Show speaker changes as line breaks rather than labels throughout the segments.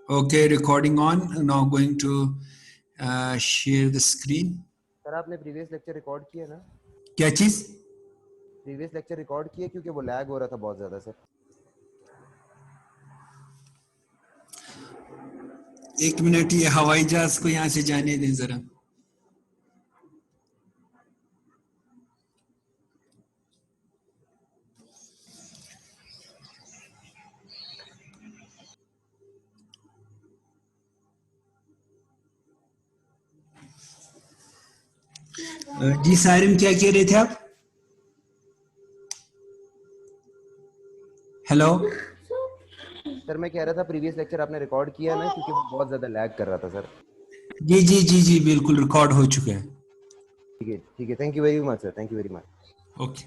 Okay, recording on. Now going to share the screen.
Sir आपने previous lecture record किया ना?
क्या चीज?
प्रीवियस लेक्चर रिकॉर्ड किया क्योंकि वो लैग हो रहा था बहुत ज़्यादा सर।
एक मिनट, ये हवाई जहाज को यहाँ से जाने दें जरा। जी सारिम, क्या कह रहे थे आप? हेलो
सर मैं कह रहा था प्रीवियस लेक्चर आपने रिकॉर्ड किया ना, क्योंकि वो बहुत ज़्यादा लैग कर रहा था सर।
जी जी जी जी, बिल्कुल रिकॉर्ड हो चुका है।
ठीक है, thank you very much sir, thank you very much.
Okay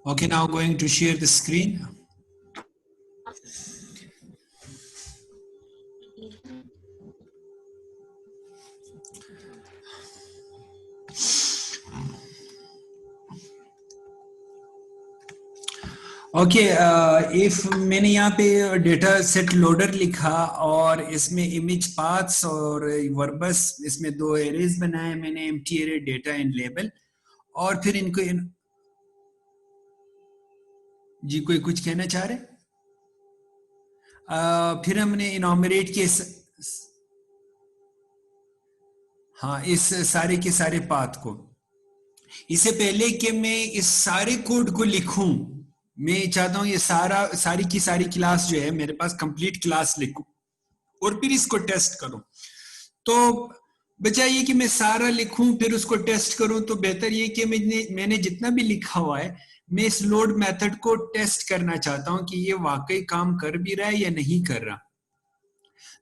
okay, now going to share the screen. Okay, if मैंने यहाँ पे डेटा सेट लोडर लिखा और इसमें इमेज पाथ्स और वर्बस, इसमें दो एरेज बनाए मैंने, empty array, data and label, और फिर इनको जी कोई कुछ कहना चाह रहे? फिर हमने इनॉमरेट के हाँ, इस सारे के सारे पाथ को, इससे पहले कि मैं इस सारे कोड को लिखूं, मैं चाहता हूं ये सारी की सारी क्लास जो है मेरे पास कंप्लीट क्लास लिखूं और फिर इसको टेस्ट करूं। तो बजाय ये कि मैं सारा लिखूं फिर उसको टेस्ट करूं, तो बेहतर ये कि मैंने जितना भी लिखा हुआ है, मैं इस लोड मेथड को टेस्ट करना चाहता हूं कि ये वाकई काम कर भी रहा है या नहीं कर रहा।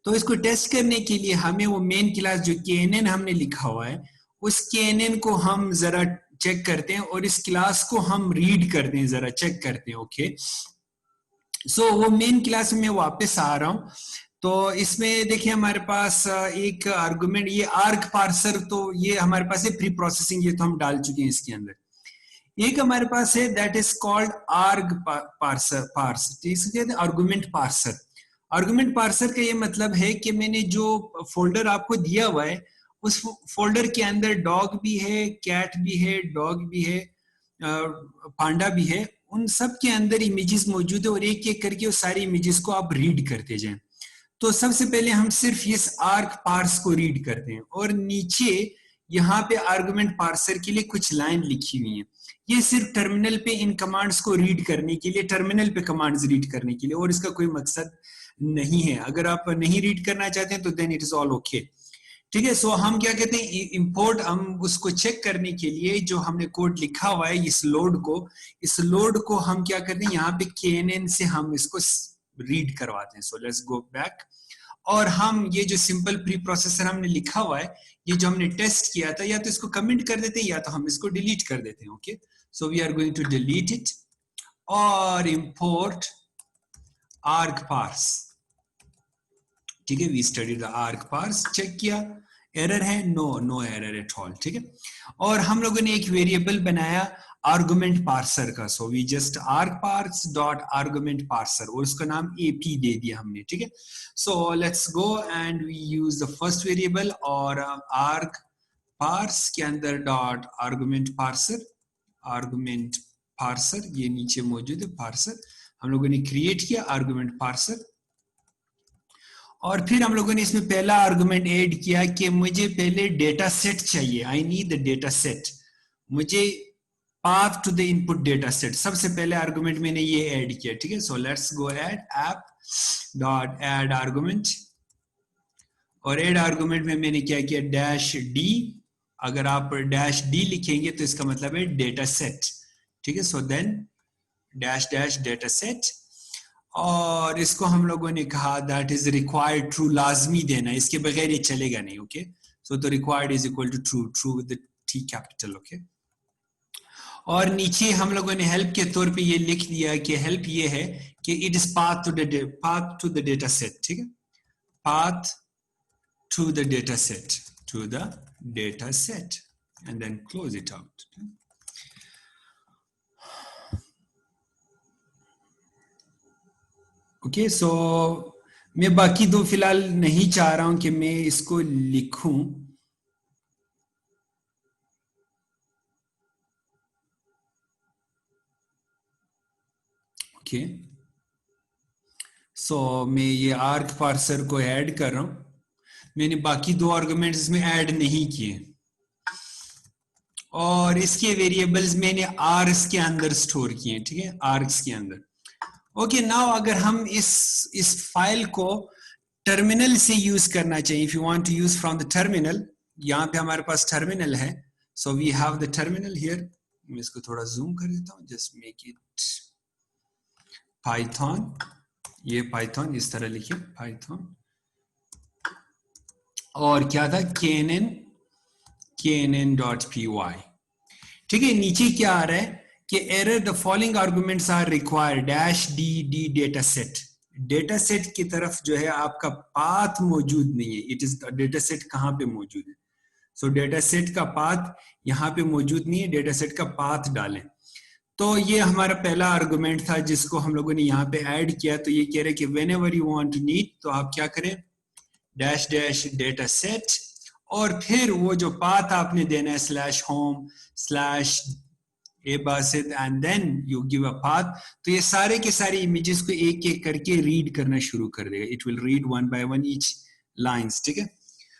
तो इसको टेस्ट करने के लिए हमें वो मेन क्लास जो KNN हमने लिखा हुआ है, उस KNN को हम जरा चेक करते हैं और इस क्लास को हम रीड करते हैं, जरा चेक करते हैं। ओके, सो वो मेन क्लास में वापस आ रहा हूं। तो इसमें देखिए हमारे पास एक आर्गुमेंट, ये आर्ग पार्सर, तो ये हमारे पास है प्री प्रोसेसिंग, ये तो हम डाल चुके हैं इसके अंदर। एक हमारे पास है that is called arg parser, argument parser. Argument parser का ये मतलब है कि मैंने जो फोल्डर आपको दिया हुआ है, उस फोल्डर के अंदर डॉग भी है, कैट भी है, डॉग भी है, पांडा भी है, उन सब के अंदर इमेजेस मौजूद है और एक एक करके उस सारी इमेजेस को आप रीड करते जाएं। तो सबसे पहले हम सिर्फ इस आर्ग पार्स को रीड करते हैं और नीचे यहाँ पे आर्गुमेंट पार्सर के लिए कुछ लाइन लिखी हुई है। ये सिर्फ टर्मिनल पे इन कमांड्स को रीड करने के लिए, टर्मिनल पे कमांड्स रीड करने के लिए, और इसका कोई मकसद नहीं है। अगर आप नहीं रीड करना चाहते हैं तो then it is all okay. ठीक है, सो हम क्या कहते हैं, इंपोर्ट, हम उसको चेक करने के लिए जो हमने कोड लिखा हुआ है इस लोड को हम क्या करते हैं, यहाँ पे KNN से हम इसको रीड करवाते हैं। सो लेट्स गो बैक, और हम ये जो सिंपल प्री प्रोसेसर हमने लिखा हुआ है, ये जो हमने टेस्ट किया था, या तो इसको कमेंट कर देते हैं या तो हम इसको डिलीट कर देते हैं। Okay, so we are going to delete it और इंपोर्ट आर्ग पार्स। ठीक है, we study the arg parse, check किया, एरर है? No error at all. ठीक है, और हम लोगों ने एक वेरिएबल बनाया आर्गुमेंट पार्सर का। So we just arg parse dot argument parser, और उसका नाम AP दे दिया हमने। ठीक है, so let's go and we use the first variable, और आर्ग पार्स के अंदर डॉट आर्गुमेंट पार्सर, ये नीचे मौजूद है पार्सर, हम लोगों ने क्रिएट किया आर्गुमेंट पार्सर। और फिर हम लोगों ने इसमें पहला आर्गुमेंट ऐड किया कि मुझे पहले डेटा सेट चाहिए, I need the data set, मुझे path to the input data set. सबसे पहले आर्गुमेंट मैंने ये ऐड किया। ठीक है, so let's go add AP dot add argument, और ऐड आर्गुमेंट में मैंने क्या किया, -d। अगर आप -d लिखेंगे तो इसका मतलब है डेटा सेट। ठीक है, so then dash data set, और इसको हम लोगों ने कहा दैट इज रिक्वायर्ड ट्रू, लाजमी देना, इसके बगैर ये चलेगा नहीं। ओके, सो तो required is equal to true, true with T capital. Okay, और नीचे हम लोगों ने हेल्प के तौर पे ये लिख दिया कि हेल्प ये है कि it is path to the data set. ठीक है, path to the data set, to the data set, and then close it out. Okay so मैं बाकी दो फिलहाल नहीं चाह रहा हूं कि मैं इसको लिखूं। ओके सो मैं ये आर्क पार्सर को ऐड कर रहा हूं। मैंने बाकी दो आर्गुमेंट्स इसमें ऐड नहीं किए और इसके वेरिएबल्स मैंने आर्क्स के अंदर स्टोर किए, ठीक है, आर्क्स के अंदर। ओके नाउ अगर हम इस फाइल को टर्मिनल से यूज करना चाहिए, if you want to use from the terminal, यहाँ पे हमारे पास टर्मिनल है, so we have the terminal here. मैं इसको थोड़ा जूम कर देता हूँ, जस्ट मेक इट पाइथन, ये पाइथन इस तरह लिखिए पाइथन, और क्या था knn.py, ठीक है। नीचे क्या आ रहा है कि error the following arguments are required dash D data set. Data set की तरफ जो है आपका पाथ मौजूद नहीं है, इट इज डेटा सेट कहां पे मौजूद है, सो डेटा सेट का पाथ यहां पे मौजूद नहीं है, डेटा सेट का पाथ डालें। तो ये हमारा पहला आर्गुमेंट था जिसको हम लोगों ने यहाँ पे ऐड किया। तो ये कह रहे कि whenever you want to need, तो आप क्या करें, डैश डैश डेटा सेट, और फिर वो जो पाथ आपने देना है slash home slash A Basit and then you give a path. तो ये सारे के सारे इमेजेस को एक एक करके रीड करना शुरू कर देगा, it will read one by one each lines, ठीक है।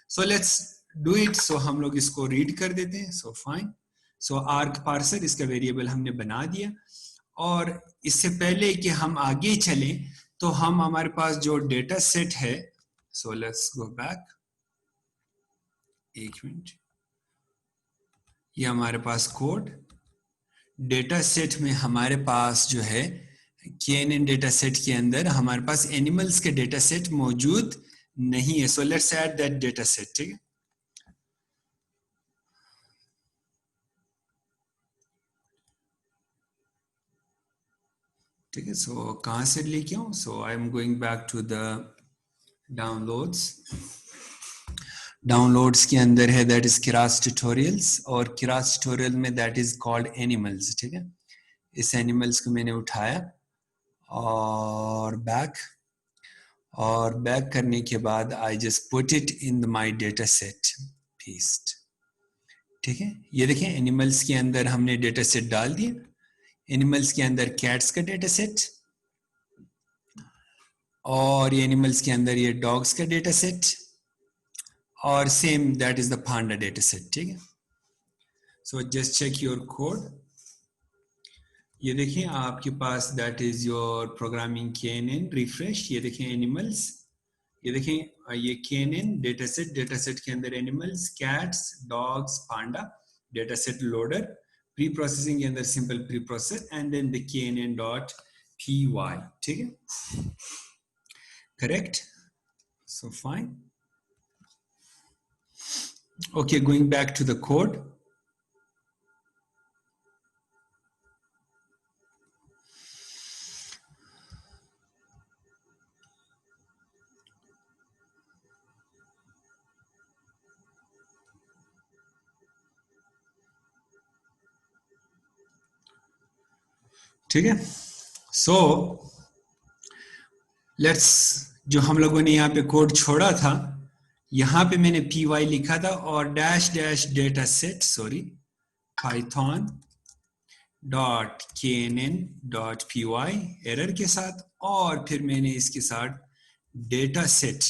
So let's do it. So हम लोग इसको रीड कर देते हैं। So fine, so arg parser इसका वेरिएबल हमने बना दिया। और इससे पहले कि हम आगे चलें तो हम हमारे पास जो डेटा सेट है, सो लेट्स गो बैक, एक मिनट, ये हमारे पास कोड डेटा सेट में हमारे पास जो है KNN डेटा सेट के अंदर हमारे पास एनिमल्स के डेटा सेट मौजूद नहीं है। So let's add that data set, ठीक है। ठीक है, सो कहां से लेके आऊं, so I am going back to the downloads के अंदर है दैट इज किरास ट्यूटोरियल्स, और किरास ट्यूटोरियल में दैट इज कॉल्ड एनिमल्स, ठीक है। इस एनिमल्स को मैंने उठाया और बैक करने के बाद I just put it in my data set paste, ठीक है। ये देखें एनिमल्स के अंदर हमने डेटा सेट डाल दिया। एनिमल्स के अंदर कैट्स का डेटा सेट, और ये एनिमल्स के अंदर ये डॉग्स का डेटा सेट, और same that is the panda data set, ठीक है। So just check your code. ये देखें आपके पास that is your programming KNN refresh. ये देखें एनिमल्स, ये देखें ये KNN डेटा सेट के अंदर animals cats dogs panda, data set loader, preprocessing के अंदर simple preprocess, and then the knn.py, ठीक है, correct. So fine, okay, going back to the code, ठीक है। सो लेट्स, जो हम लोगों ने यहाँ पे कोड छोड़ा था, यहाँ पे मैंने py लिखा था और dash dash data set, sorry, Python dot knn.py error के साथ, और फिर मैंने इसके साथ data set,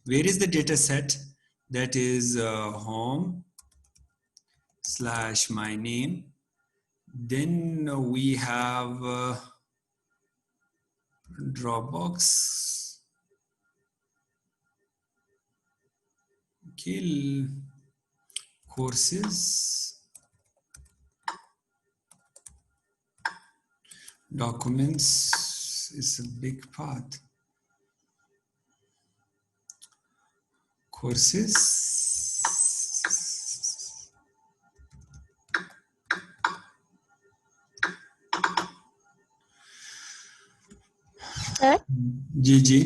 where is the data set, that is home slash my name, then we have Dropbox, okay, courses, documents is a big path, courses,
sir
ji ji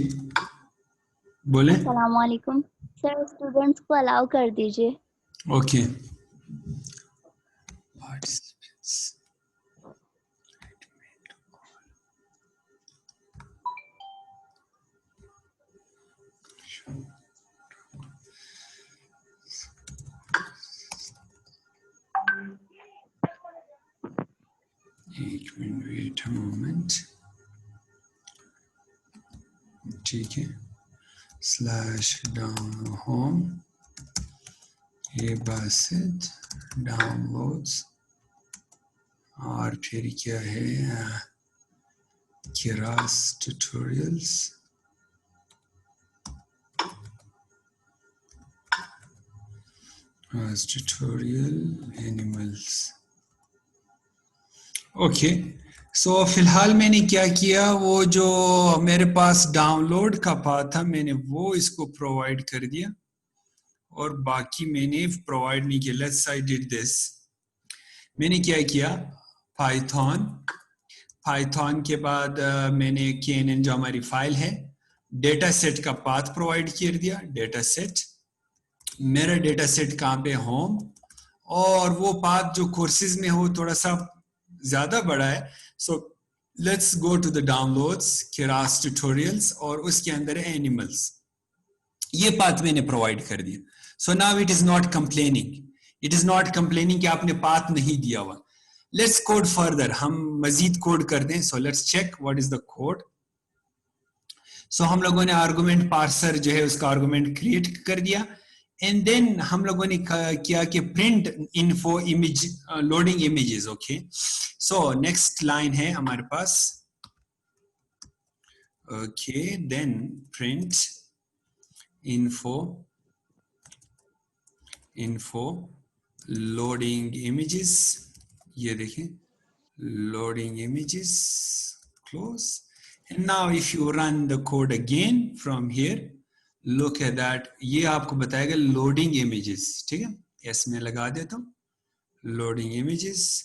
बोले,
अस्सलाम वालेकुम सर, स्टूडेंट्स को अलाउ कर दीजिए।
ओके। एक मिनट, वेट अ मोमेंट। ठीक है, slash down home, ये बासित डाउनलोड्स, और फिर क्या है, किरास ट्यूटोरियल्स, ट्यूटोरियल एनिमल्स। ओके, सो फिलहाल मैंने क्या किया, वो जो मेरे पास डाउनलोड का पाथ था मैंने वो इसको प्रोवाइड कर दिया, और बाकी मैंने प्रोवाइड नहीं किया। लेट्स आई डिड दिस, मैंने क्या किया, पाइथन के बाद मैंने KNN जो हमारी फाइल है, डेटा सेट का पाथ प्रोवाइड कर दिया। डेटा सेट, मेरा डेटा सेट कहाँ पे, होम, और वो पाथ जो कोर्सेज में हो थोड़ा सा ज्यादा बड़ा है, so let's go to the downloads, Keras tutorials, और उसके अंदर है एनिमल्स। ये पाथ मैंने प्रोवाइड कर दिया। So now it is not complaining, it is not complaining कि आपने पाथ नहीं दिया हुआ। लेट्स कोड फर्दर, हम मजीद कोड कर दें। So let's check what is the code. So हम लोगों ने आर्गुमेंट पार्सर जो है उसका आर्गुमेंट क्रिएट कर दिया, एंड देन हम लोगों ने किया कि print info image, loading images. Okay, so next line है हमारे पास, okay, then print info loading images, ये देखें, loading images, close, and now if you run the code again from here, look at that, ये आपको बताएगा loading images। ठीक है, yes मैं लगा देता हूँ, loading images,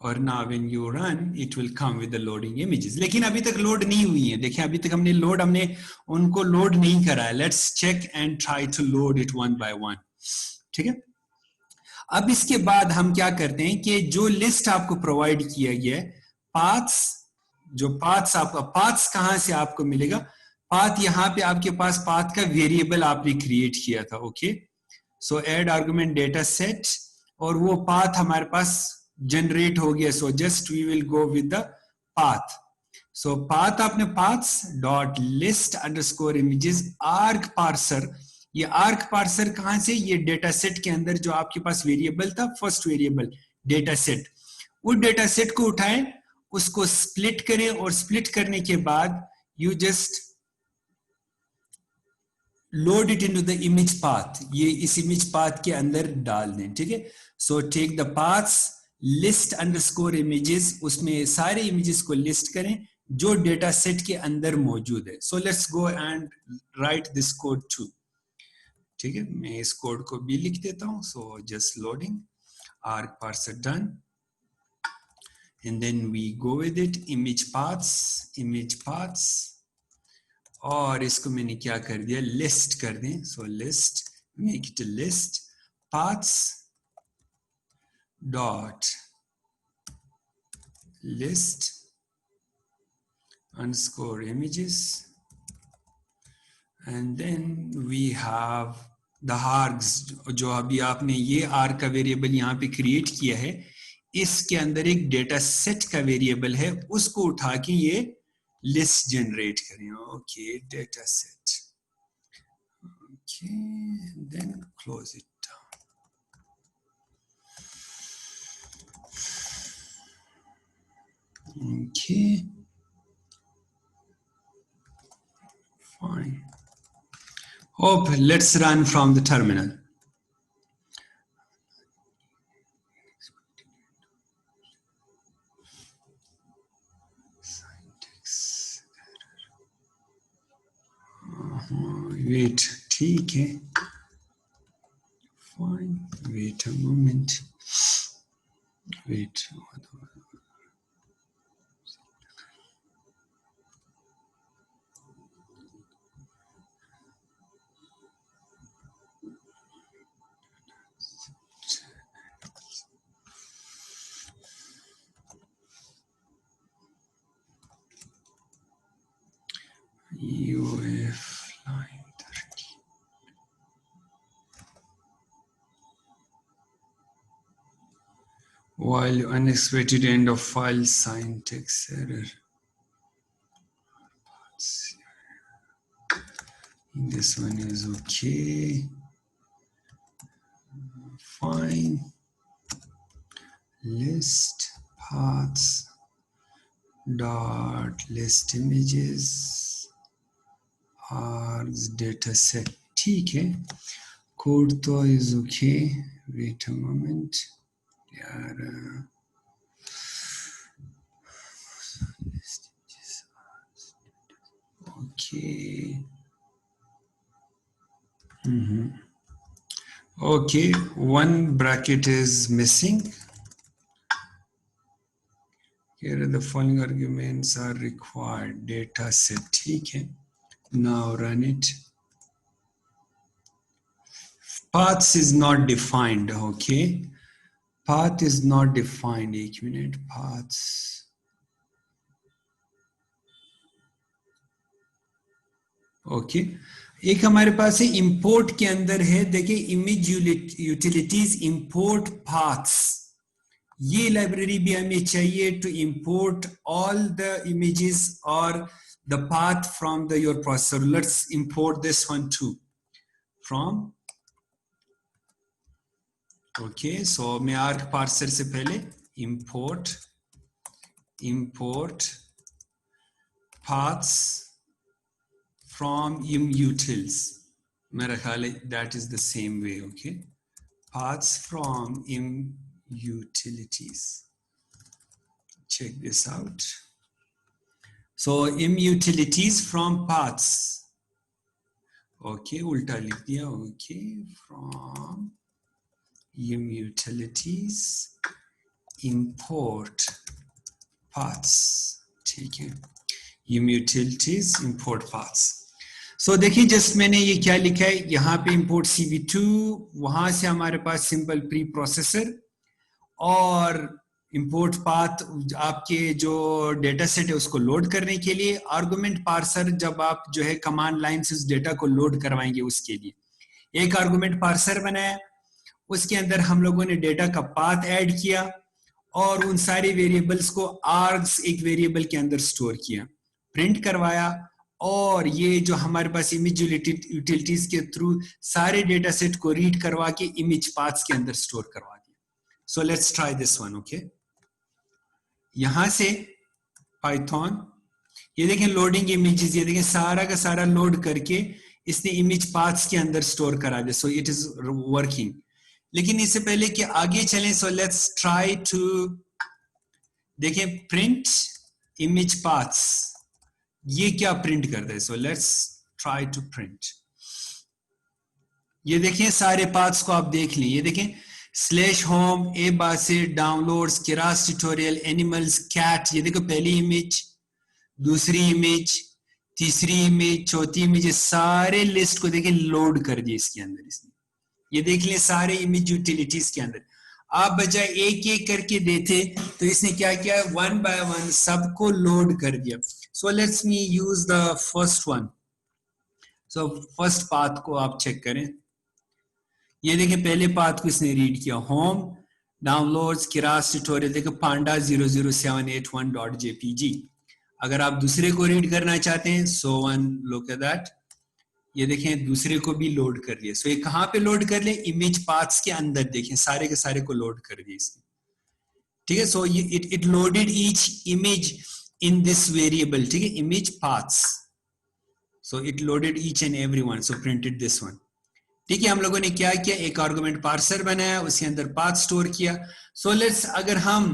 और now when you run it will come with the loading images, लेकिन अभी तक लोड नहीं हुई है। देखिए अभी तक हमने उनको लोड नहीं करा है। let's check and try to load it one by one। ठीक है, अब इसके बाद हम क्या करते हैं कि जो लिस्ट आपको प्रोवाइड किया गया है, पाथ्स, जो पाथ्स, आपका पाथ्स कहां से आपको मिलेगा, पाथ यहां पे आपके पास पाथ का वेरिएबल आपने क्रिएट किया था। Okay, so add argument data set, और वो पाथ हमारे पास जनरेट हो गया। So just we will go with the path. So path, आपने paths dot list underscore images arg parser, ये आर्क पार्सर कहां से, ये डेटा सेट के अंदर जो आपके पास वेरिएबल था, फर्स्ट वेरिएबल डेटा सेट, वो डेटा सेट को उठाएं, उसको स्प्लिट करें, और स्प्लिट करने के बाद you just load it into the image path, ये इस इमेज पाथ के अंदर डाल दें। ठीक है, so take the paths list underscore images, उसमें सारे इमेजेस को लिस्ट करें जो डेटा सेट के अंदर मौजूद है। So let's go and write this code to. ठीक है, मैं इस कोड को भी लिख देता हूं। So just loading, arg parser done, and then we go with it, image paths, और इसको मैंने क्या कर दिया, लिस्ट कर दें। So list, make it list paths dot list underscore images, and then we have the args, जो अभी आपने ये आर्ग का वेरिएबल यहाँ पे क्रिएट किया है, इसके अंदर एक डेटा सेट का वेरिएबल है, उसको उठा के ये लिस्ट जनरेट करें। Okay, data set, okay, then close it down. Okay, fine. Hope, let's run from the terminal. Syntax error. Wait, ठीक है, fine, wait a moment, wait, UF file unexpected end of file syntax error. This one is okay. Fine. List paths dot list images args data set. ठीक है, code तो is okay. Wait a moment यार. Okay. Okay, one bracket is missing. Here the following arguments are required. Data set. ठीक है. Now run it. Paths is not defined. Okay. Path is not defined. एक minute. Paths. Okay. एक हमारे पास है import के अंदर है. देखिए image utilities import paths. ये लाइब्रेरी भी हमें चाहिए to import all the images or the path from your processor. Let's import this one too from. Okay, so मैं arg parser से पहले import paths from imutils. मेरा ख्याल है that is the same way. Okay, paths from imutilities. Check this out. So imutilities from paths. Okay, उल्टा लिख दिया. Okay, from imutilities import paths. ठीक है, imutilities import paths. So देखिए जस्ट मैंने ये क्या लिखा है यहाँ पे import cv2, वहां से हमारे पास सिंपल प्री प्रोसेसर और import path आपके जो डेटा सेट है उसको लोड करने के लिए, आर्गुमेंट पार्सर जब आप जो है कमांड लाइन से उस डेटा को लोड करवाएंगे उसके लिए एक आर्गुमेंट पार्सर बनाया. उसके अंदर हम लोगों ने डेटा का पाथ ऐड किया और उन सारे वेरिएबल्स को आर्ग्स एक वेरिएबल के अंदर स्टोर किया, प्रिंट करवाया और ये जो हमारे पास इमेज यूटिलिटीज के थ्रू सारे डेटा सेट को रीड करवा के इमेज पाथ्स के अंदर स्टोर करवा दिया. सो let's try this one. Okay, यहां से पाइथन ये देखें लोडिंग इमेजेस, ये देखें सारा का सारा लोड करके इसने इमेज पाथ्स के अंदर स्टोर करा दिया. So it is working. लेकिन इससे पहले कि आगे चलें, सो लेट्स ट्राई टू देखें प्रिंट इमेज पाथ्स, ये क्या प्रिंट करता है. So let's try to print. ये देखें सारे पाथ्स को आप देख लें. ये देखें स्लैश होम, ए बासिट, डाउनलोड्स, किरास ट्यूटोरियल, एनिमल्स, कैट. ये देखो पहली इमेज, दूसरी इमेज, तीसरी इमेज, चौथी इमेज, सारे लिस्ट को देखें लोड कर दिए इसके अंदर इसने. ये देख लें सारे इमेज यूटिलिटीज के अंदर. आप बजाय एक एक करके देते तो इसने क्या किया, वन बाय वन सबको लोड कर दिया. So let's me use the first one. So first path को आप चेक करें. ये देखें पहले पाथ को इसने रीड किया, होम, डाउनलोड्स, किरास ट्यूटोरियल, देखो पांडा 00781.jpg. अगर आप दूसरे को रीड करना चाहते हैं, so one look at that. ये देखें दूसरे को भी लोड कर दिया. सो ये कहां पे लोड कर ले, इमेज पाथ्स के अंदर. देखें सारे के सारे को लोड कर दिया इसने. ठीक है, so it loaded each image in this variable. ठीक है, image paths. So it loaded each and every one. So printed this one. ठीक है, हम लोगों ने क्या किया, एक आर्गुमेंट पार्सर बनाया, उसके अंदर पाथ स्टोर किया. सो लेट्स अगर हम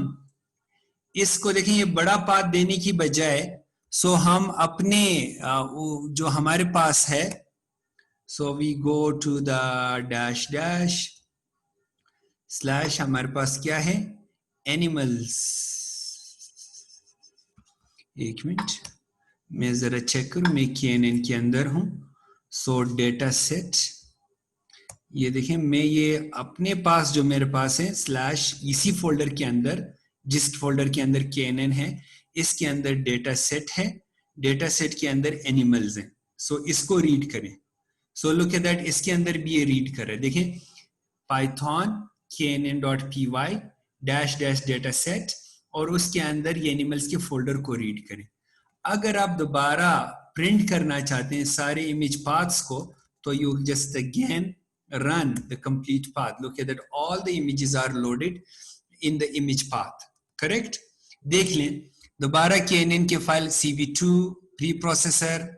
इसको देखें ये बड़ा पाथ देने की बजाय, सो हम अपने जो हमारे पास है, so we go to the dash dash slash, हमारे पास क्या है, एनिमल्स. एक मिनट मैं जरा चेक करूं, मैं KNN के अंदर हूं. सो डेटा सेट, ये देखें मैं ये अपने पास जो मेरे पास है स्लैश इसी फोल्डर के अंदर, जिस फोल्डर के अंदर KNN है, इसके अंदर डेटा सेट है, डेटा सेट के अंदर एनिमल्स हैं. सो इसको रीड करें. सो लुक एट दैट, इसके अंदर भी ये रीड कर रहे हैं. देखें Python knn.py dash dash data set और उसके अंदर ये एनिमल्स के फोल्डर को रीड करें। अगर आप दोबारा प्रिंट करना चाहते हैं सारे इमेज पाथ्स को, तो you just again run the complete path. Look at that, all the images are loaded in the image path. Correct? देख लें दोबारा knn के file cv2 pre processor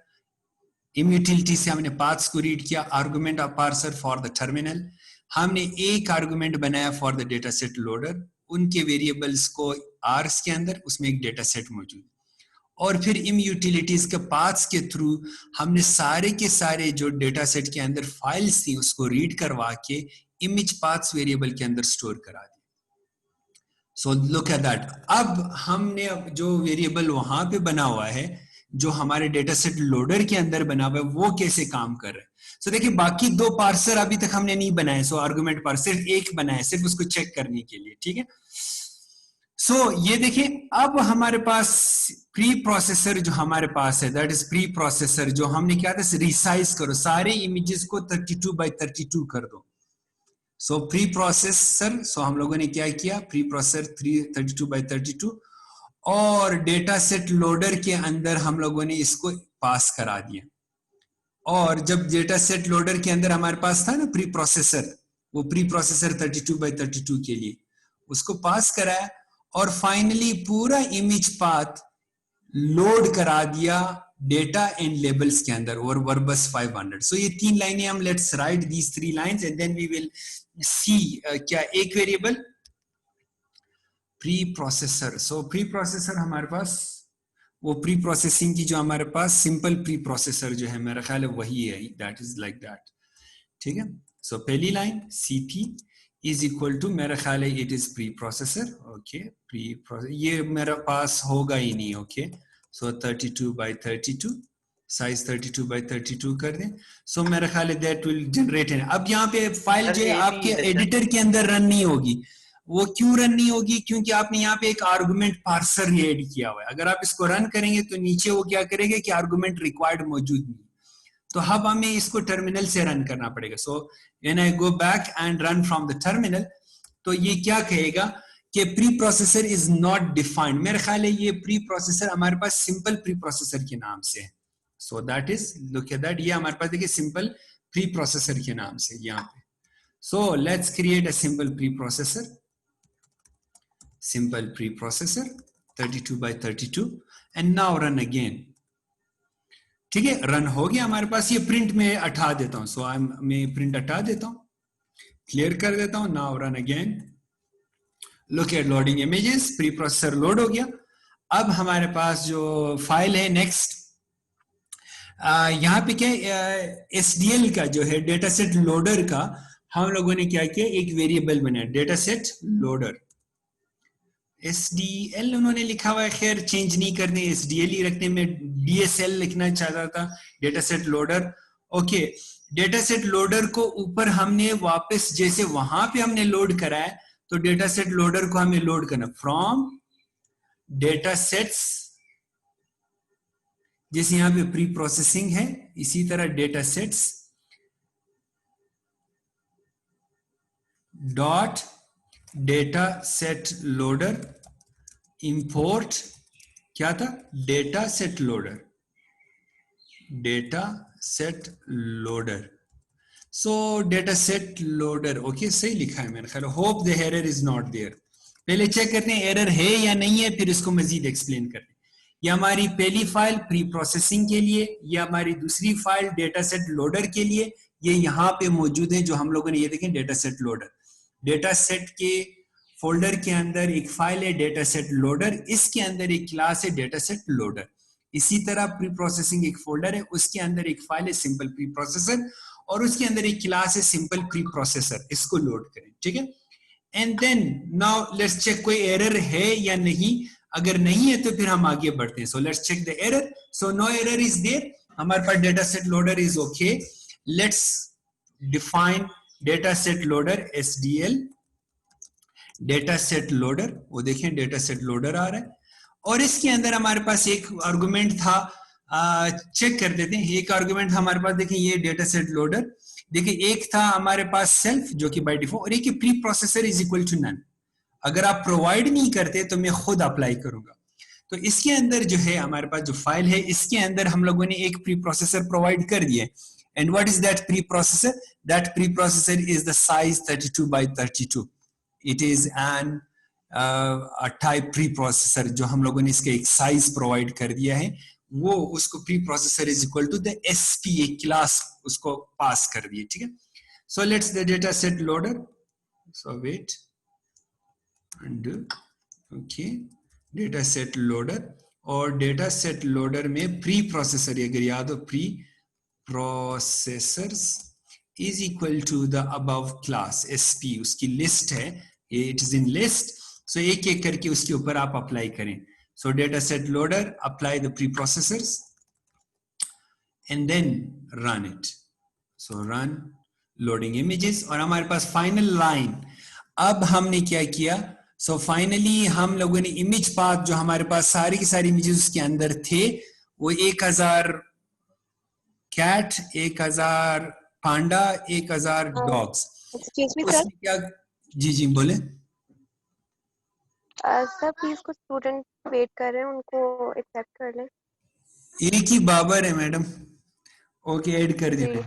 immutability से हमने पाथ्स को रीड किया, argument of parser for the terminal, हमने एक आर्गुमेंट बनाया for the data set loader, उनके वेरिएबल्स को आर्स के अंदर, उसमें एक डेटा सेट मौजूद, और फिर इम्यूटिलिटीज के पाथ्स के थ्रू हमने सारे के सारे जो डेटा सेट के अंदर फाइल्स थी उसको रीड करवा के इमेज पाथ्स वेरिएबल के अंदर स्टोर करा दिया। So look at that. अब हमने जो वेरिएबल वहां पे बना हुआ है, जो हमारे डेटा सेट लोडर के अंदर बना हुआ है, वो कैसे काम कर रहा है। सो देखिए बाकी दो पार्सर अभी तक हमने नहीं बनाए, सो आर्गुमेंट पार्सर सिर्फ एक बनाया, सिर्फ उसको चेक करने के लिए, ठीक है। सो ये देखिए अब हमारे पास प्री प्रोसेसर जो हमारे पास है, दैट इज प्री प्रोसेसर, जो हमने क्या था, रिसाइज करो, सारे इमेजेस को 32 by 32 कर दो। सो प्री प्रोसेसर, सो हम लोगों ने क्या किया, प्री प्रोसेसर 32 by 32, और डेटा सेट लोडर के अंदर हम लोगों ने इसको पास करा दिया। और जब डेटा सेट लोडर के अंदर हमारे पास था ना प्री प्रोसेसर, वो प्री प्रोसेसर 32 by 32 के लिए उसको पास कराया, और फाइनली पूरा इमेज पाथ लोड करा दिया डेटा एंड लेबल्स के अंदर, और वर्बस 500। सो ये तीन लाइनें हम, let's write these 3 lines and then we will see क्या एक variable preprocessor. So preprocessor हमारे पास वो प्री प्रोसेसिंग की जो हमारे पास सिंपल प्री प्रोसेसर जो है, मेरा ख्याल है वही है, दैट इज लाइक दैट, ठीक है। सो पहली line cp is equal to, मेरा ख्याल है it is preprocessor, okay, preprocessor, ये मेरे पास होगा ही नहीं, okay. So 32 by 32, size 32 by 32 कर दें। सो मेरा ख्याल है दैट विल जनरेट है। अब यहाँ पे फाइल जो है आपके एडिटर के अंदर रन नहीं होगी। वो क्यों रन नहीं होगी? क्योंकि आपने यहाँ पे एक आर्गुमेंट पार्सर ऐड किया हुआ है। अगर आप इसको रन करेंगे तो नीचे वो क्या करेंगे कि आर्गुमेंट रिक्वायर्ड मौजूद नहीं, तो अब हमें इसको टर्मिनल से रन करना पड़ेगा। So when I go back and run from the terminal, तो ये क्या कहेगा कि pre processor is not defined. मेरा ख्याल है ये प्री प्रोसेसर हमारे पास सिंपल प्री प्रोसेसर के नाम से है। So that is, look at that, ये हमारे पास देखिए सिंपल प्री प्रोसेसर के नाम से यहाँ पे। So let's create a simple pre processor, simple preprocessor 32 by 32 and now run again। ठीक है, रन हो गया हमारे पास। ये प्रिंट में हटा देता हूं, सो मैं प्रिंट हटा देता हूं, क्लियर कर देता हूं। Now run again, look at loading images, pre processor load हो गया। अब हमारे पास जो फाइल है नेक्स्ट, यहाँ पे क्या SDL का जो है डेटा सेट लोडर का, हम लोगों ने क्या किया, एक वेरिएबल बनाया डेटा सेट लोडर। SDL उन्होंने लिखा हुआ है, खैर चेंज नहीं करने, SDL ही रखने में DSL लिखना चाहता था, data set loader. Okay, data set loader को ऊपर हमने वापस, जैसे वहां पे हमने लोड कराया, तो डेटा सेट लोडर को हमें लोड करना फ्रॉम डेटा सेट्स, जैसे यहाँ पे प्री प्रोसेसिंग है, इसी तरह data sets dot data set loader import, क्या था, data set loader, data set loader. So data set loader, okay, सही लिखा है मेरे ख्याल। Hope the error is not there. पहले चेक करते हैं एरर है या नहीं है, फिर इसको मजीद एक्सप्लेन करते हैं। ये हमारी पहली फाइल प्री प्रोसेसिंग के लिए, ये हमारी दूसरी फाइल डेटा सेट लोडर के लिए, ये यहाँ पे मौजूद है जो हम लोगों ने, ये देखें data set loader. Data set के फोल्डर के अंदर एक फाइल है डेटा सेट लोडर, इसके अंदर एक क्लास है डेटा सेट लोडर। इसी तरह प्री प्रोसेसिंग एक फोल्डर है, उसके अंदर एक फाइल है सिंपल प्री प्रोसेसर, और उसके अंदर एक क्लास है सिंपल प्री प्रोसेसर। इसको लोड करें, ठीक है। And then now let's check कोई एरर है या नहीं। अगर नहीं है तो फिर हम आगे बढ़ते हैं। So let's check the error. So no error is there, हमारे पास data set loader is okay. Let's define data set loader SDL data set loader, वो देखें डेटा सेट लोडर आ रहा है, और इसके अंदर हमारे पास एक आर्गुमेंट था, चेक कर देते हैं। एक आर्गुमेंट हमारे पास, देखें ये डेटा सेट लोडर, देखिए एक था हमारे पास सेल्फ जो कि बाय डिफॉल्ट, और एक preprocessor is equal to none. अगर आप प्रोवाइड नहीं करते तो मैं खुद अप्लाई करूंगा। तो इसके अंदर जो है हमारे पास जो फाइल है, इसके अंदर हम लोगों ने एक प्री प्रोसेसर प्रोवाइड कर दिया। And what is that pre processor? That pre processor is the size 32 by 32। It is an type pre processor, जो हम लोगों ने इसका एक साइज प्रोवाइड कर दिया है, वो उसको preprocessor is equal to the SP, एक क्लास उसको पास कर दिए। ठीक है, so let's the data set loader, so wait and okay, data set loader, और डेटा सेट लोडर में प्री प्रोसेसर, अगर याद हो, preprocessors is equal to the above class SP, उसकी लिस्ट है, it is in list. So एक एक करके उसके ऊपर आप अप्लाई करें। So data set loader, apply the preprocessors and then run it. So run loading images, और हमारे पास फाइनल लाइन। अब हमने क्या किया? सो फाइनली हम लोगों ने इमेज पाथ, जो हमारे पास सारी की सारी इमेजेस उसके अंदर थे, वो 1000 कैट, 1000 पांडा, 1000 डॉग्स,
एक्सक्यूज मी सर।
उसमें क्या? जी जी बोले।
सर प्लीज कुछ स्टूडेंट वेट कर रहे हैं, उनको एक्सेप्ट कर लें।
एक ही बाबर है मैडम। ओके, ऐड कर दिया।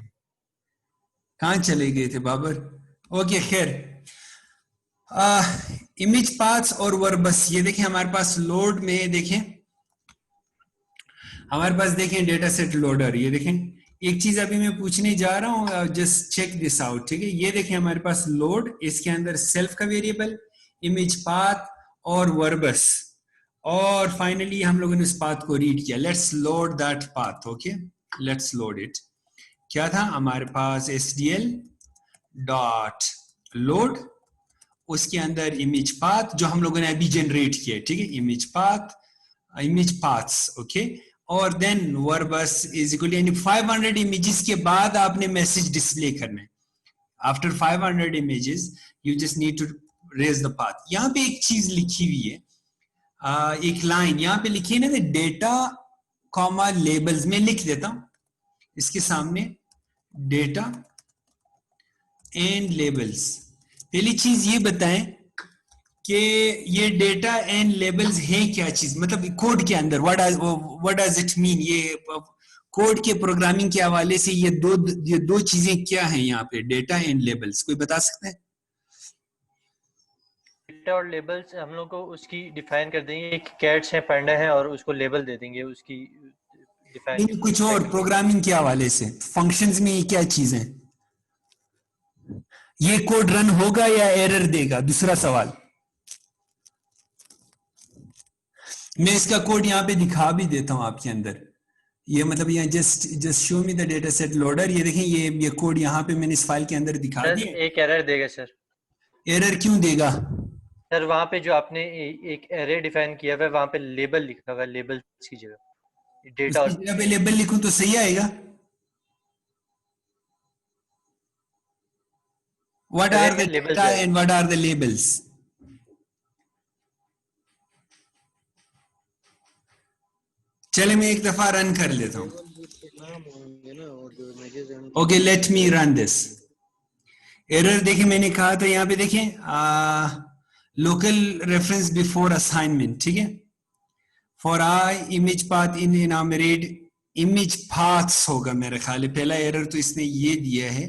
कहाँ चले गए थे बाबर? ओके, खैर, इमेज पाथ्स और वर्बस, ये देखें हमारे पास लोड में, देखें हमारे पास, देखें डेटा सेट लोडर, ये देखें एक चीज अभी मैं पूछने जा रहा हूँ, जस्ट चेक दिस आउट। ठीक है, ये देखें हमारे पास लोड, इसके अंदर सेल्फ का वेरिएबल, इमेज पाथ और वर्बस, और फाइनली हम लोगों ने उस पाथ को रीड किया। Let's load that path. Okay, let's load it. क्या था हमारे पास? एसडीएल डॉट लोड, उसके अंदर इमेज पाथ जो हम लोगों ने अभी जनरेट किया। ठीक है, image path, image paths, okay, और देन वर्बस इज इक्वल, यानी 500 इमेजेस के बाद आपने मैसेज डिस्प्ले करना है। After 500 images you just need to raise the path. यहाँ पे एक चीज लिखी हुई है, एक लाइन यहाँ पे लिखी है ना, डेटा कॉमा लेबल्स, में लिख देता हूं इसके सामने, डेटा एंड लेबल्स। पहली चीज ये बताएं कि ये डेटा एंड लेबल्स है क्या चीज, मतलब कोड के अंदर व्हाट डज इट मीन? ये कोड के प्रोग्रामिंग के हवाले से ये दो चीजें क्या हैं यहाँ पे, डेटा एंड लेबल्स? कोई बता सकते हैं?
डेटा और लेबल्स हम लोग को उसकी डिफाइन कर देंगे, एक कैट्स है, पांडा है, और उसको लेबल दे देंगे उसकी डिफाइन।
नहीं, कुछ और प्रोग्रामिंग के हवाले से, फंक्शंस में ये क्या चीज है? ये कोड रन होगा या एरर देगा? दूसरा सवाल, मैं इसका कोड यहाँ पे दिखा भी देता हूं आपके अंदर। ये मतलब यहाँ just show me the data set loader, ये देखें ये कोड यहाँ पे मैंने इस फाइल के अंदर दिखा दिया।
एक एरर देगा सर।
एरर क्यों देगा?
सर वहां पे जो आपने एक एरे डिफाइन किया हुआ है, वहां पे लेबल लिखा हुआ है, लेबल की जगह डेटा,
उसकी जगह पे लेबल लिखूं तो सही आएगा? What are the data and what are the labels? चले मैं एक दफा रन कर लेता हूं। Okay, let me run this. Error देखिए, मैंने कहा था यहाँ पे देखें, लोकल रेफरेंस बिफोर असाइनमेंट। ठीक है, for i image path in enumerate image paths होगा मेरा ख्याल है। पहला एरर तो इसने ये दिया है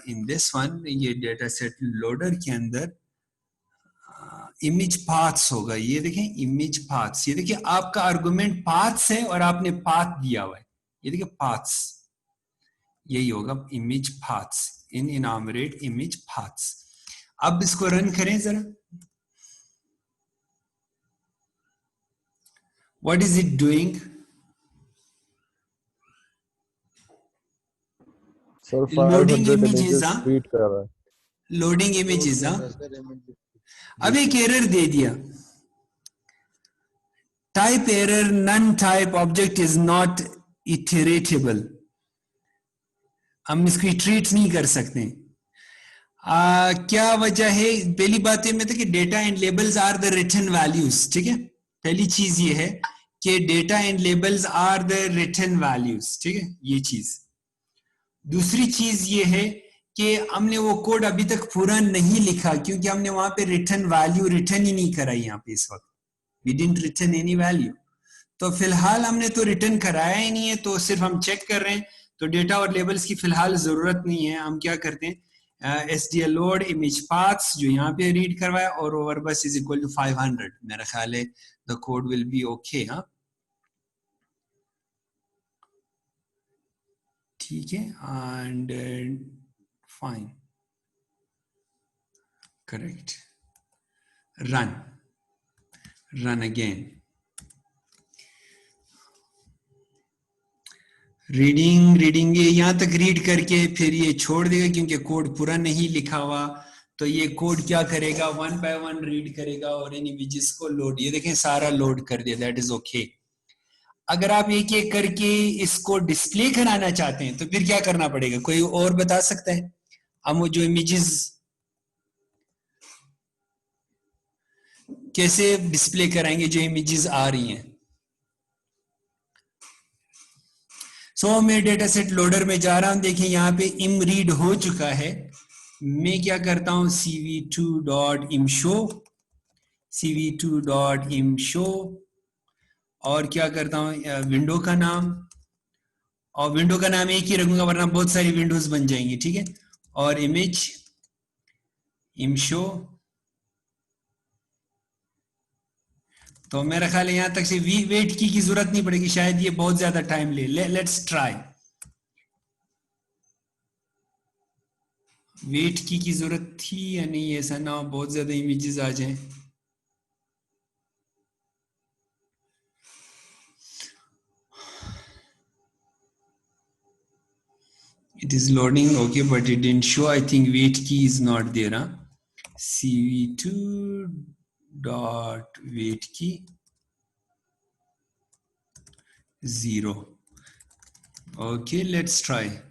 इन दिस वन, ये डेटा सेट लोडर के अंदर इमेज पाथ्स होगा। ये देखें इमेज पाथ्स, ये देखिए आपका आर्गुमेंट पाथ्स है और आपने पाथ दिया हुआ है, ये देखिए पाथ्स, यही होगा image paths, in enumerate image paths. अब इसको रन करें जरा, what is it doing? Loading images, loading images. अब एक एरर दे दिया, type error, none type object is not iterable. हम इसको ट्रीट नहीं कर सकते। क्या वजह है? पहली बात ये था कि data and labels are the written values. ठीक है, पहली चीज ये है कि data and labels are the written values. ठीक है, ये चीज। दूसरी चीज ये है कि हमने वो कोड अभी तक पूरा नहीं लिखा, क्योंकि हमने वहां पे रिटर्न वैल्यू रिटर्न ही नहीं कराई यहाँ पे इस वक्त, we didn't return any value. तो फिलहाल हमने तो रिटर्न कराया ही नहीं है, तो सिर्फ हम चेक कर रहे हैं। तो डेटा और लेबल्स की फिलहाल जरूरत नहीं है। हम क्या करते हैं, SDL लोड इमेज पाथ्स जो यहाँ पे रीड करवाया और ओवर बस इज इक्वल टू 500। मेरा ख्याल है the code will be okay. हाँ ठीक है, and fine, correct, run again. Reading ये यहाँ तक रीड करके फिर ये छोड़ देगा, क्योंकि कोड पूरा नहीं लिखा हुआ। तो ये कोड क्या करेगा, 1 by 1 रीड करेगा और इन इमेजेस को लोड, ये देखें सारा लोड कर दिया, दैट इज ओके। अगर आप एक एक करके इसको डिस्प्ले कराना चाहते हैं तो फिर क्या करना पड़ेगा, कोई और बता सकता है? हम वो जो इमेजेस कैसे डिस्प्ले कराएंगे जो इमेजेस आ रही हैं? सो मैं डेटा सेट लोडर में जा रहा हूं, देखिए यहाँ पे इम रीड हो चुका है। मैं क्या करता हूं, cv2.imshow और क्या करता हूं, विंडो का नाम, और विंडो का नाम एक ही रखूंगा वरना बहुत सारी विंडोज बन जाएंगी, ठीक है। और इमेज imshow, तो मेरा ख्याल है यहां तक से वेट की जरूरत नहीं पड़ेगी, शायद ये बहुत ज्यादा टाइम ले। Let's try. वेट की जरूरत थी या नहीं, ऐसा ना बहुत ज्यादा इमेजेस आ जाएं। It is loading, okay, but it didn't show. I think wait key is not there. Huh? cv2.wait key 0. Okay, let's try.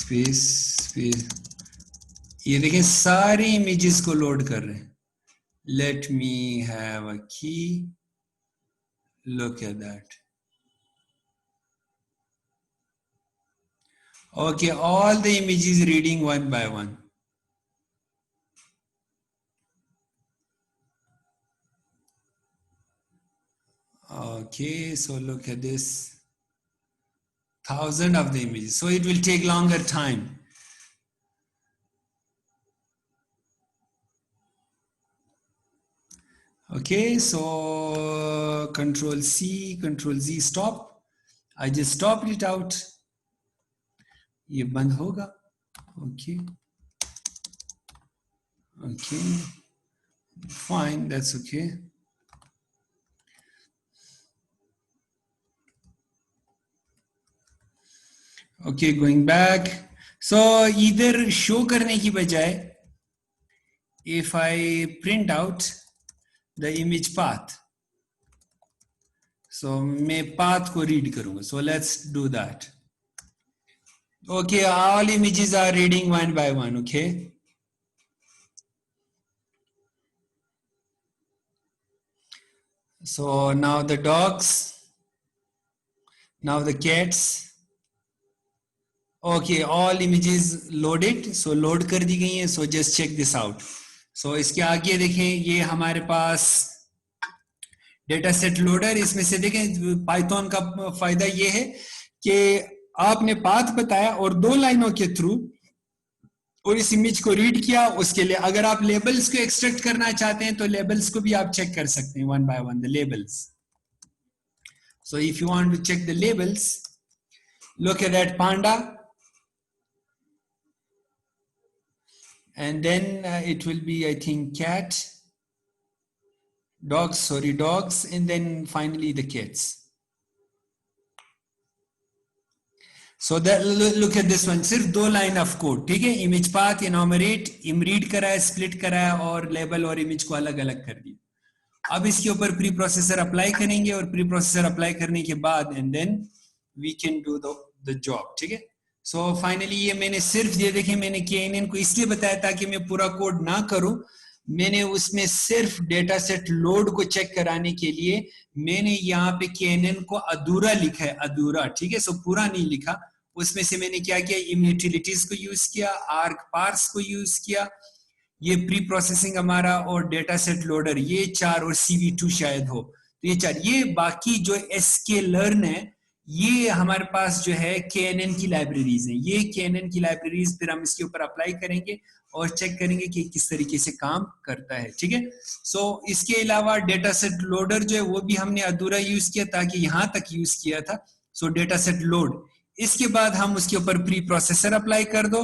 Space. ये देखें सारे इमेजेस को लोड कर रहे हैं। Let me have a key. Look at that. Okay, all the images reading one by one. Okay, so look at this. 1,000 of the images. So it will take longer time. Okay, so Control C, Control Z, stop. I just stopped it out. ये बंद होगा। Okay okay fine, that's okay. Okay, going back. So इधर show करने की बजाय if I print out the image path, so मैं path को read करूंगा। So let's do that. Okay, all images are reading one by one, okay? So now the dogs, now the cats. Okay, all images loaded, so load कर दी गई हैं, so just check this out. So इसके आगे देखें, ये हमारे पास data set loader, इसमें से देखें पाइथन का फायदा ये है कि आपने पाथ बताया और 2 लाइनों के थ्रू और इस इमेज को रीड किया। उसके लिए अगर आप लेबल्स को एक्सट्रैक्ट करना चाहते हैं तो लेबल्स को भी आप चेक कर सकते हैं, 1 by 1 the labels. So if you want to check the labels, look at that panda and then it will be, I think, cat, dogs and then finally the cats. So that, look at this one, सिर्फ 2 line of code, ठीक है। Image path, इनॉमरेट, इम read कराया, split कराया और label और image को अलग अलग कर दिया। अब इसके ऊपर प्री प्रोसेसर अप्लाई करेंगे और प्री प्रोसेसर अप्लाई करने के बाद and then we can do the job, ठीक है। सो फाइनली ये मैंने सिर्फ ये देखें, मैंने KNN को इसलिए बताया ताकि मैं पूरा कोड ना करूं। मैंने उसमें सिर्फ डेटा सेट लोड को चेक कराने के लिए मैंने यहाँ पे KNN को अधूरा लिखा है, अधूरा, ठीक है। सो पूरा नहीं लिखा, उसमें से मैंने क्या किया, इम्यूटिलिटीज को यूज किया, आर्क पार्स को यूज किया, ये प्री प्रोसेसिंग हमारा और डेटा सेट लोडर, ये 4, और CV2 शायद हो, तो ये 4। ये बाकी जो sklearn है ये हमारे पास जो है KNN की लाइब्रेरीज हैं, ये KNN की लाइब्रेरीज फिर हम इसके ऊपर अप्लाई करेंगे और चेक करेंगे कि किस तरीके से काम करता है, ठीक है। सो इसके अलावा डेटा सेट लोडर जो है वो भी हमने अधूरा यूज किया ताकि यहाँ तक यूज किया था। सो डेटा सेट लोड, इसके बाद हम उसके ऊपर प्री प्रोसेसर अप्लाई कर दो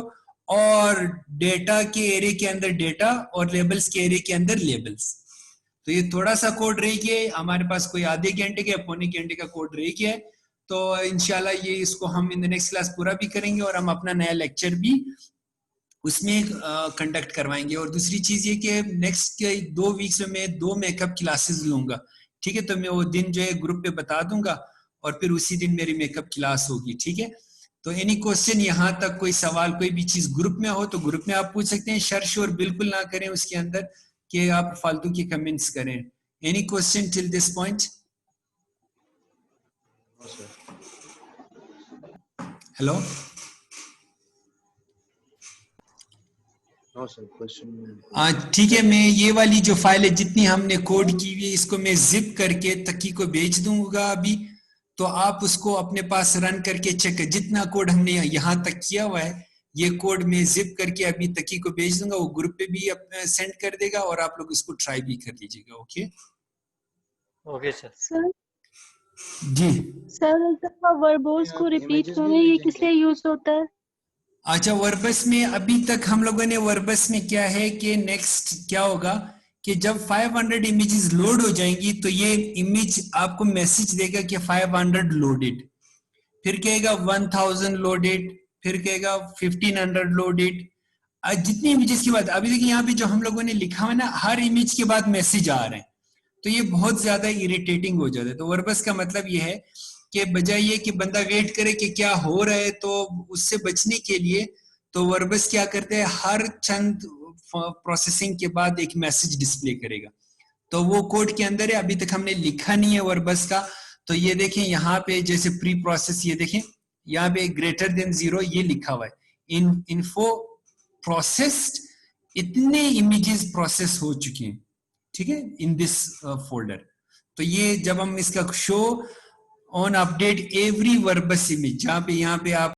और डेटा के एरे के अंदर डेटा और लेबल्स के एरे के अंदर लेबल्स। तो ये थोड़ा सा कोड रह गया है हमारे पास, कोई आधे घंटे का पौने घंटे का कोड रह गया है। तो इंशाल्लाह ये इसको हम इन द नेक्स्ट क्लास पूरा भी करेंगे और हम अपना नया लेक्चर भी उसमें कंडक्ट करवाएंगे। और दूसरी चीज ये कि नेक्स्ट के 2 वीक्स में मैं 2 मेकअप क्लासेस लूंगा, ठीक है। तो मैं वो दिन जो है ग्रुप पे बता दूंगा और फिर उसी दिन मेरी मेकअप क्लास होगी, ठीक है। तो एनी क्वेश्चन यहाँ तक, कोई सवाल, कोई भी चीज ग्रुप में हो तो ग्रुप में आप पूछ सकते हैं। शोर बिल्कुल ना करें उसके अंदर कि आप फालतू की कमेंट्स करें। Any question till this point? Hello, ठीक है। मैं ये वाली जो फाइल है जितनी हमने कोड की हुई है इसको मैं जिप करके तकी को भेज दूंगा अभी, तो आप उसको अपने पास रन करके चेक कर, जितना कोड हमने यहाँ तक किया हुआ है ये कोड में जिप करके अभी तकी को भेज दूंगा, वो ग्रुप पे भी सेंड कर देगा और आप लोग इसको ट्राई भी कर लीजिएगा। Okay
okay sir.
सर
जी
सर वर्बोस को रिपीट करें, ये किस लिए यूज होता है?
अच्छा, वर्बस में अभी तक हम लोगों ने वर्बस में क्या है कि नेक्स्ट क्या होगा कि जब 500 इमेजेस लोड हो जाएंगी तो ये इमेज आपको मैसेज देगा कि 500 लोडेड, फिर कहेगा 1000 लोडेड, फिर कहेगा 1500 लोडेड। जितनी इमेजेस की बात, अभी देखिए यहाँ पे जो हम लोगों ने लिखा हुआ है ना, हर इमेज के बाद मैसेज आ रहे हैं, तो ये बहुत ज्यादा इरिटेटिंग हो जाता है। तो वर्बस का मतलब ये है कि बजाय ये कि बंदा वेट करे कि क्या हो रहा है, तो उससे बचने के लिए तो वर्बस क्या करते हैं, हर चंद प्रोसेसिंग के बाद एक मैसेज डिस्प्ले करेगा। तो वो कोड के अंदर है, अभी तक हमने लिखा नहीं है वर्बस का। तो ये देखें यहाँ पे जैसे प्री प्रोसेस, ये देखें यहाँ पे ग्रेटर देन 0 ये लिखा हुआ है, इन्फो प्रोसेस्ड, इतने इमेजेस प्रोसेस हो चुके हैं, ठीक है, इन दिस फोल्डर। तो ये जब हम इसका show on update every verbose image, जहां पे यहाँ पे आप